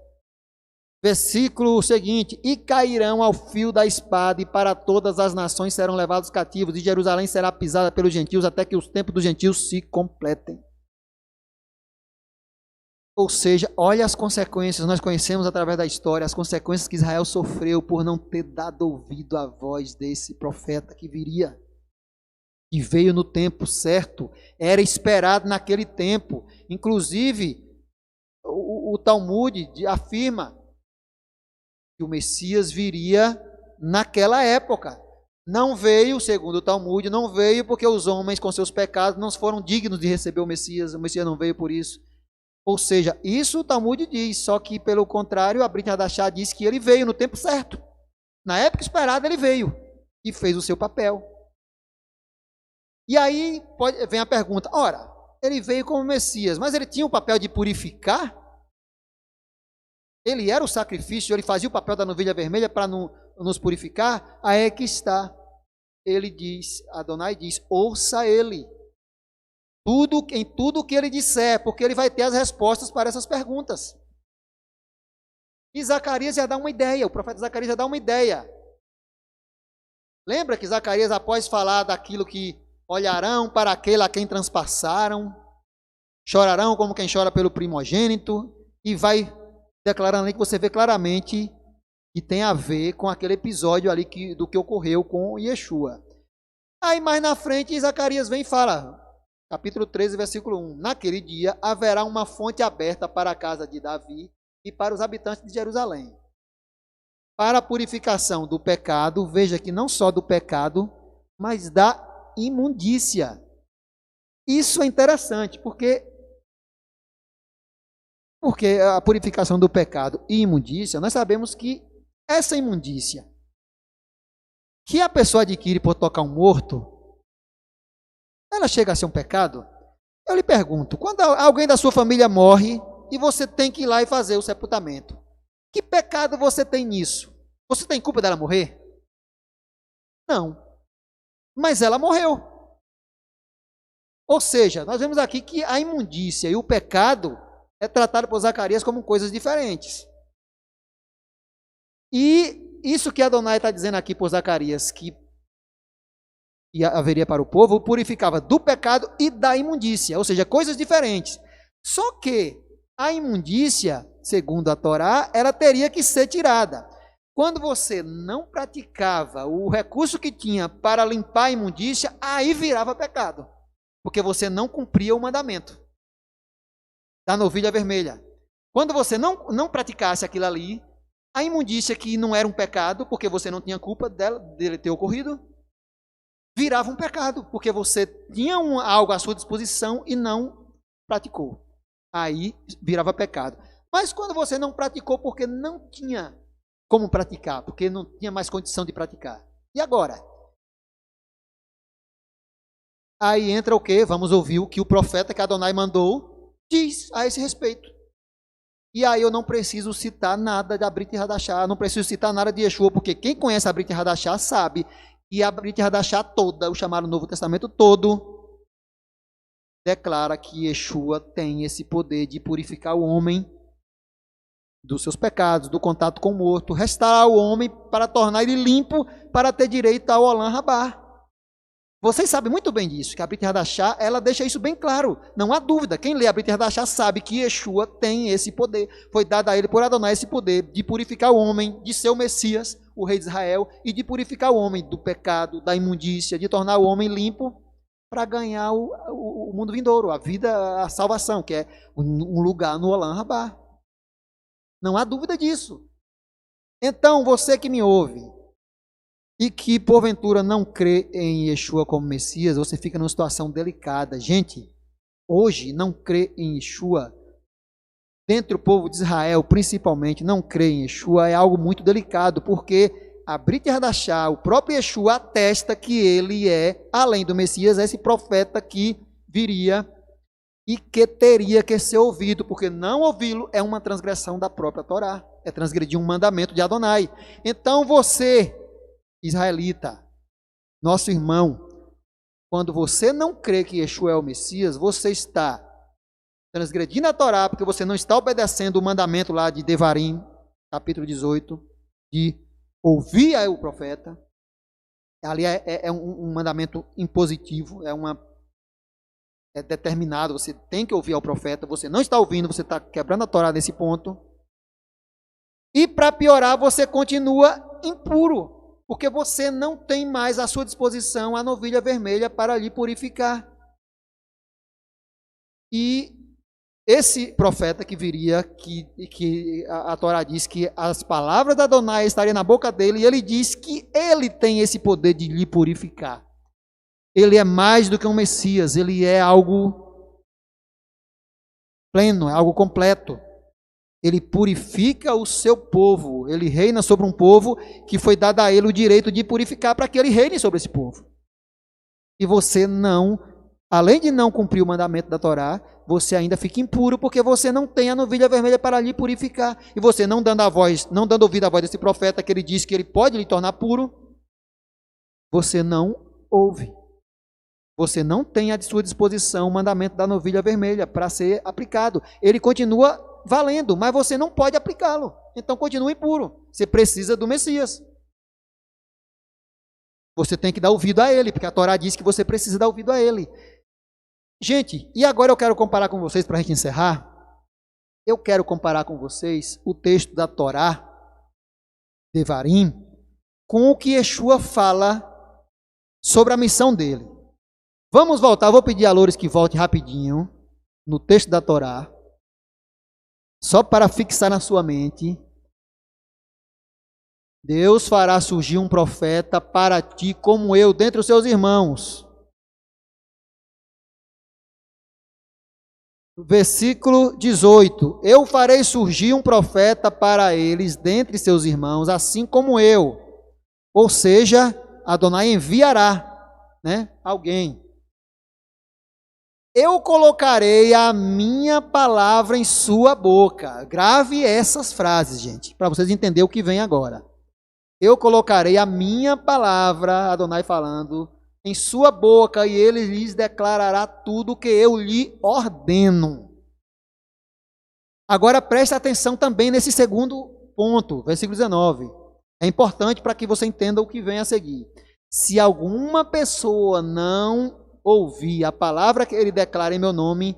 Versículo seguinte: e cairão ao fio da espada, e para todas as nações serão levados cativos, e Jerusalém será pisada pelos gentios, até que os tempos dos gentios se completem. Ou seja, olha as consequências, nós conhecemos através da história, as consequências que Israel sofreu por não ter dado ouvido à voz desse profeta que viria. E veio no tempo certo, era esperado naquele tempo. Inclusive, o Talmud afirma que o Messias viria naquela época. Não veio, segundo o Talmud, não veio porque os homens com seus pecados não foram dignos de receber o Messias não veio por isso. Ou seja, isso o Talmud diz, só que pelo contrário, a Brit Hadashah diz que ele veio no tempo certo. Na época esperada ele veio e fez o seu papel. E aí vem a pergunta, ora, ele veio como Messias, mas ele tinha o papel de purificar? Ele era o sacrifício, ele fazia o papel da novilha vermelha para nos purificar? Aí é que está. Ele diz, Adonai diz, ouça ele. Em tudo que ele disser, porque ele vai ter as respostas para essas perguntas. E Zacarias já dá uma ideia, o profeta Zacarias já dá uma ideia. Lembra que Zacarias, após falar daquilo que olharão para aquele a quem transpassaram, chorarão como quem chora pelo primogênito, e vai declarando ali que você vê claramente que tem a ver com aquele episódio ali do que ocorreu com Yeshua. Aí mais na frente Zacarias vem e fala, capítulo 13, versículo 1, naquele dia haverá uma fonte aberta para a casa de Davi e para os habitantes de Jerusalém, para a purificação do pecado, veja que não só do pecado, mas da imundícia. Isso é interessante, porque a purificação do pecado e imundícia, nós sabemos que essa imundícia que a pessoa adquire por tocar um morto, ela chega a ser um pecado? Eu lhe pergunto, quando alguém da sua família morre e você tem que ir lá e fazer o sepultamento, que pecado você tem nisso? Você tem culpa dela morrer? Não. Mas ela morreu. Ou seja, nós vemos aqui que a imundícia e o pecado é tratado por Zacarias como coisas diferentes. E isso que Adonai está dizendo aqui por Zacarias, que haveria para o povo, o purificava do pecado e da imundícia, ou seja, coisas diferentes. Só que a imundícia, segundo a Torá, ela teria que ser tirada. Quando você não praticava o recurso que tinha para limpar a imundícia, aí virava pecado, porque você não cumpria o mandamento da novilha vermelha. Quando você não praticasse aquilo ali, a imundícia que não era um pecado, porque você não tinha culpa dele ter ocorrido, virava um pecado, porque você tinha algo à sua disposição e não praticou. Aí virava pecado. Mas quando você não praticou porque não tinha como praticar, porque não tinha mais condição de praticar. E agora? Aí entra o quê? Vamos ouvir o que o profeta que Adonai mandou diz a esse respeito. E aí eu não preciso citar nada da Brit Hadashah, não preciso citar nada de Yeshua, porque quem conhece a Brit Hadashah sabe que a Brit Hadashah toda, o chamado Novo Testamento todo, declara que Yeshua tem esse poder de purificar o homem dos seus pecados, do contato com o morto, restaurar o homem para tornar ele limpo, para ter direito ao Olam Rabá. Vocês sabem muito bem disso, que a Brit Hadashah, ela deixa isso bem claro, não há dúvida. Quem lê a Brit Hadashah sabe que Yeshua tem esse poder, foi dado a ele por Adonai esse poder de purificar o homem, de ser o Messias, o rei de Israel, e de purificar o homem do pecado, da imundícia, de tornar o homem limpo para ganhar o mundo vindouro, a vida, a salvação, que é um lugar no Olam Rabá. Não há dúvida disso. Então, você que me ouve e que porventura não crê em Yeshua como Messias, você fica numa situação delicada. Gente, hoje não crê em Yeshua, dentre o povo de Israel principalmente, não crê em Yeshua, é algo muito delicado, porque a Brit Hadashah, o próprio Yeshua atesta que ele é, além do Messias, esse profeta que viria e que teria que ser ouvido, porque não ouvi-lo é uma transgressão da própria Torá, é transgredir um mandamento de Adonai. Então você, israelita, nosso irmão, quando você não crê que Yeshua é o Messias, você está transgredindo a Torá, porque você não está obedecendo o mandamento lá de Devarim, capítulo 18, de ouvir o profeta. Ali é um mandamento impositivo, é determinado, você tem que ouvir ao profeta, você não está ouvindo, você está quebrando a Torá nesse ponto. E para piorar, você continua impuro, porque você não tem mais à sua disposição a novilha vermelha para lhe purificar. E esse profeta que viria, que a Torá diz que as palavras da Adonai estariam na boca dele, e ele diz que ele tem esse poder de lhe purificar. Ele é mais do que um Messias, ele é algo pleno, é algo completo. Ele purifica o seu povo, ele reina sobre um povo que foi dado a ele o direito de purificar para que ele reine sobre esse povo. E você não, além de não cumprir o mandamento da Torá, você ainda fica impuro porque você não tem a novilha vermelha para lhe purificar. E você não dando ouvido à voz desse profeta que ele diz que ele pode lhe tornar puro, você não ouve. Você não tem à sua disposição o mandamento da novilha vermelha para ser aplicado. Ele continua valendo, mas você não pode aplicá-lo. Então continua impuro. Você precisa do Messias. Você tem que dar ouvido a ele, porque a Torá diz que você precisa dar ouvido a ele. Gente, e agora eu quero comparar com vocês, para a gente encerrar, eu quero comparar com vocês o texto da Torá, Devarim, com o que Yeshua fala sobre a missão dele. Vamos voltar, vou pedir a Loures que volte rapidinho no texto da Torá, só para fixar na sua mente. Deus fará surgir um profeta para ti como eu, dentre os seus irmãos. Versículo 18. Eu farei surgir um profeta para eles, dentre seus irmãos, assim como eu. Ou seja, Adonai enviará, alguém. Eu colocarei a minha palavra em sua boca. Grave essas frases, gente, para vocês entenderem o que vem agora. Eu colocarei a minha palavra, Adonai falando, em sua boca, e ele lhes declarará tudo o que eu lhe ordeno. Agora preste atenção também nesse segundo ponto, versículo 19. É importante para que você entenda o que vem a seguir. Se alguma pessoa não ouvir a palavra que ele declara em meu nome,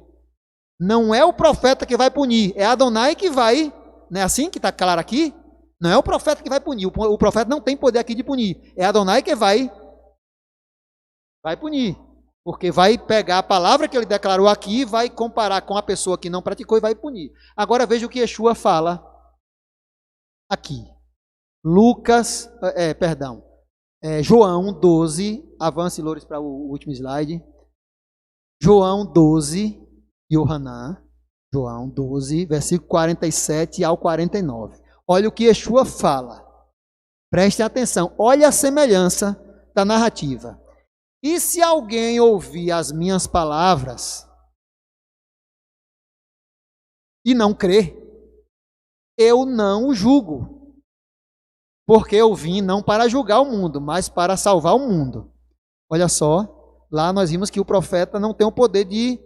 não é o profeta que vai punir, é Adonai que vai, não é assim que está claro aqui? Não é o profeta que vai punir, o profeta não tem poder aqui de punir, é Adonai que vai punir, porque vai pegar a palavra que ele declarou aqui, vai comparar com a pessoa que não praticou e vai punir. Agora veja o que Yeshua fala aqui. João 12, avance, Loures, para o último slide. João 12, Yohanan, João 12, versículo 47 ao 49. Olha o que Yeshua fala. Prestem atenção, olha a semelhança da narrativa. E se alguém ouvir as minhas palavras e não crer, eu não o julgo. Porque eu vim não para julgar o mundo, mas para salvar o mundo. Olha só, lá nós vimos que o profeta não tem o poder de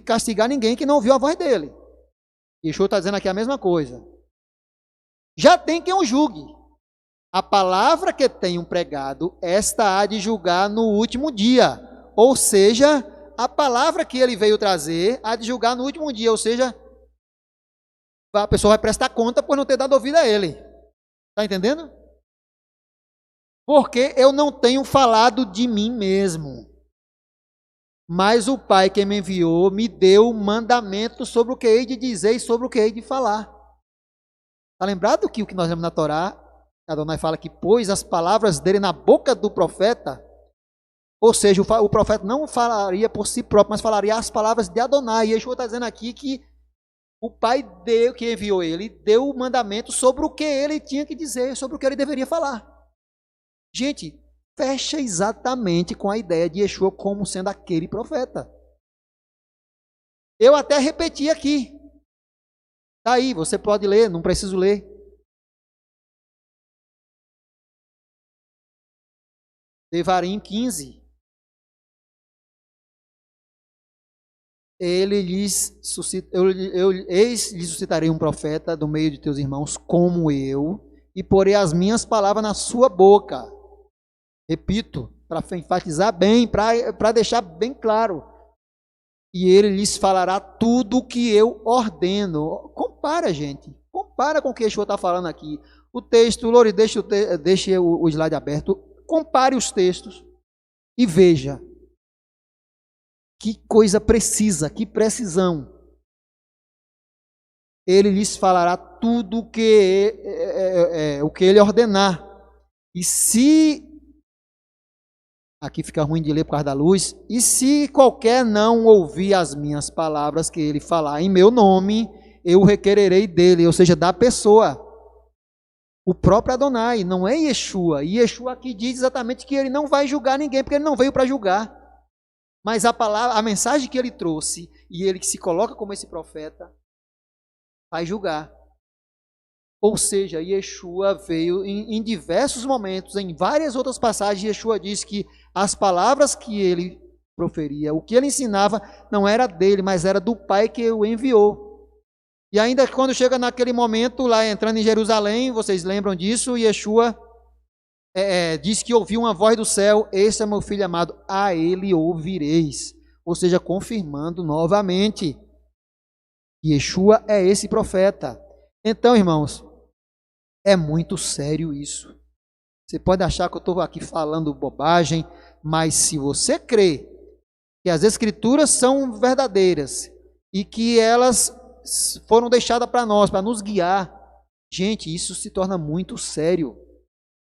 castigar ninguém que não ouviu a voz dele. E Yeshua está dizendo aqui a mesma coisa. Já tem quem o julgue. A palavra que tenho pregado, esta há de julgar no último dia. Ou seja, a palavra que ele veio trazer há de julgar no último dia. Ou seja, a pessoa vai prestar conta por não ter dado ouvido a ele. Está entendendo? Porque eu não tenho falado de mim mesmo. Mas o Pai que me enviou me deu mandamento sobre o que hei de dizer e sobre o que hei de falar. Está lembrado que o que nós vemos na Torá, Adonai fala que pôs as palavras dele na boca do profeta, ou seja, o profeta não falaria por si próprio, mas falaria as palavras de Adonai. E Yeshua está dizendo aqui que o Pai que enviou ele, deu o mandamento sobre o que ele tinha que dizer, sobre o que ele deveria falar. Gente, fecha exatamente com a ideia de Yeshua como sendo aquele profeta. Eu até repeti aqui. Está aí, você pode ler, não preciso ler. Devarim 15. Eis lhes suscitarei um profeta do meio de teus irmãos como eu, e porei as minhas palavras na sua boca. Repito, para enfatizar bem, para deixar bem claro. E ele lhes falará tudo o que eu ordeno. Compara, gente. Compara com o que Yeshua está falando aqui. O texto, Lori, deixe o slide aberto. Compare os textos e veja. Que coisa precisa, que precisão. Ele lhes falará tudo o que ele ordenar. E se... Aqui fica ruim de ler por causa da luz. E se qualquer não ouvir as minhas palavras que ele falar em meu nome, eu requererei dele, ou seja, da pessoa. O próprio Adonai, não é Yeshua. E Yeshua aqui diz exatamente que ele não vai julgar ninguém, porque ele não veio para julgar. Mas a mensagem que ele trouxe, e ele que se coloca como esse profeta, vai julgar. Ou seja, Yeshua veio em diversos momentos, em várias outras passagens, Yeshua diz que as palavras que ele proferia, o que ele ensinava, não era dele, mas era do Pai que o enviou. E ainda quando chega naquele momento, lá entrando em Jerusalém, vocês lembram disso, Yeshua diz que ouviu uma voz do céu, esse é meu filho amado, a ele ouvireis. Ou seja, confirmando novamente, Yeshua é esse profeta. Então, irmãos, é muito sério isso. Você pode achar que eu estou aqui falando bobagem, mas se você crê que as Escrituras são verdadeiras e que elas foram deixadas para nós, para nos guiar, gente, isso se torna muito sério.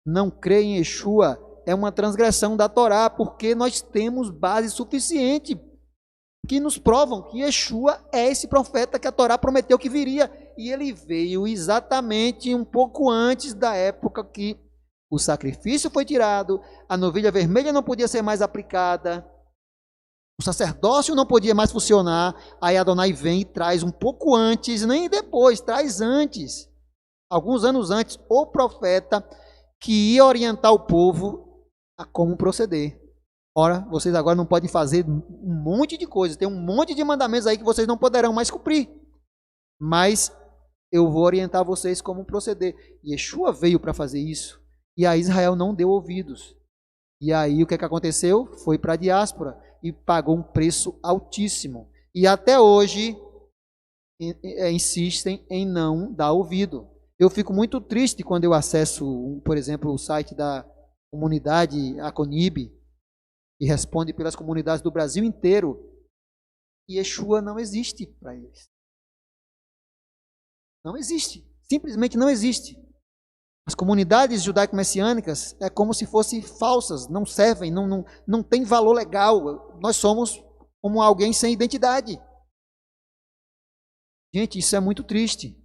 Não crer em Yeshua é uma transgressão da Torá, porque nós temos base suficiente que nos provam que Yeshua é esse profeta que a Torá prometeu que viria. E ele veio exatamente um pouco antes da época que o sacrifício foi tirado, a novilha vermelha não podia ser mais aplicada, o sacerdócio não podia mais funcionar. Aí Adonai vem e traz um pouco antes, nem depois, traz antes, alguns anos antes, o profeta que ia orientar o povo a como proceder. Ora, vocês agora não podem fazer um monte de coisas, tem um monte de mandamentos aí que vocês não poderão mais cumprir, mas eu vou orientar vocês como proceder. Yeshua veio para fazer isso, e a Israel não deu ouvidos. E aí o que aconteceu? Foi para a diáspora e pagou um preço altíssimo. E até hoje insistem em não dar ouvido. Eu fico muito triste quando eu acesso, por exemplo, o site da comunidade Aconib, que responde pelas comunidades do Brasil inteiro, e Yeshua não existe para eles. Não existe. Simplesmente não existe. As comunidades judaico-messiânicas é como se fossem falsas, não servem, não tem valor legal. Nós somos como alguém sem identidade. Gente, isso é muito triste.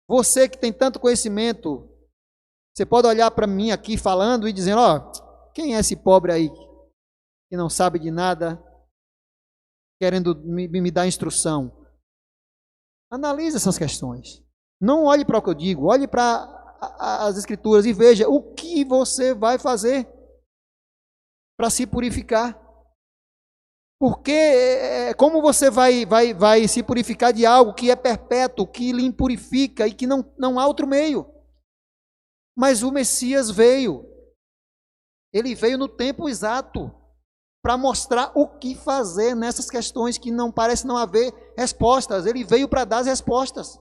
Você que tem tanto conhecimento, você pode olhar para mim aqui falando e dizendo, ó, quem é esse pobre aí que não sabe de nada, querendo me dar instrução? Analise essas questões. Não olhe para o que eu digo, olhe para as Escrituras e veja o que você vai fazer para se purificar. Porque como você vai se purificar de algo que é perpétuo, que lhe impurifica e que não há outro meio? Mas o Messias veio. Ele veio no tempo exato para mostrar o que fazer nessas questões que não parece não haver respostas. Ele veio para dar as respostas.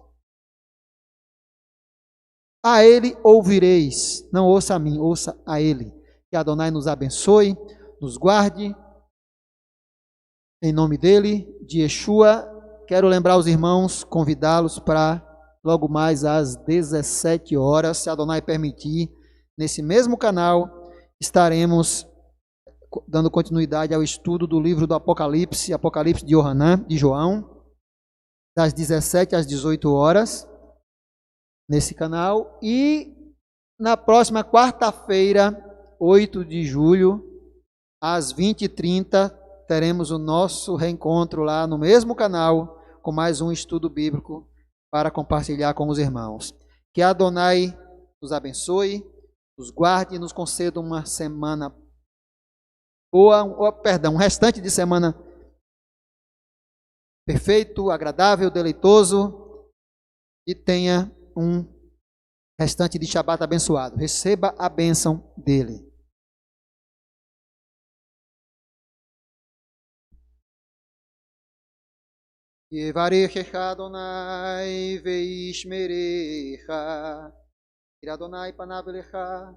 A ele ouvireis. Não ouça a mim, ouça a ele. Que Adonai nos abençoe, nos guarde. Em nome dele, de Yeshua, quero lembrar os irmãos, convidá-los para logo mais às 17 horas, se Adonai permitir, nesse mesmo canal, estaremos dando continuidade ao estudo do livro do Apocalipse, Apocalipse de Yohanan, de João, das 17 às 18 horas, nesse canal, e na próxima quarta-feira, 8 de julho, às 20h30, teremos o nosso reencontro lá no mesmo canal, com mais um estudo bíblico para compartilhar com os irmãos. Que Adonai nos abençoe, nos guarde e nos conceda uma semana boa, um restante de semana perfeito, agradável, deleitoso, e tenha um restante de Shabat abençoado. Receba a bênção dele. Yevarechecha Adonai veishmerecha, Adonai panav elecha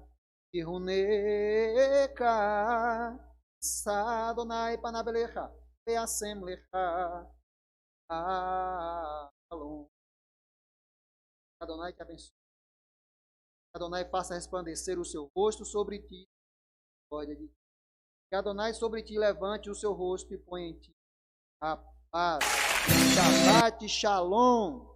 vihuneka, Adonai panav elecha veasem lecha. Shalom. Adonai te abençoe. Adonai faça resplandecer o seu rosto sobre ti. Que Adonai sobre ti levante o seu rosto e ponha em ti a paz. Shabbat Shalom.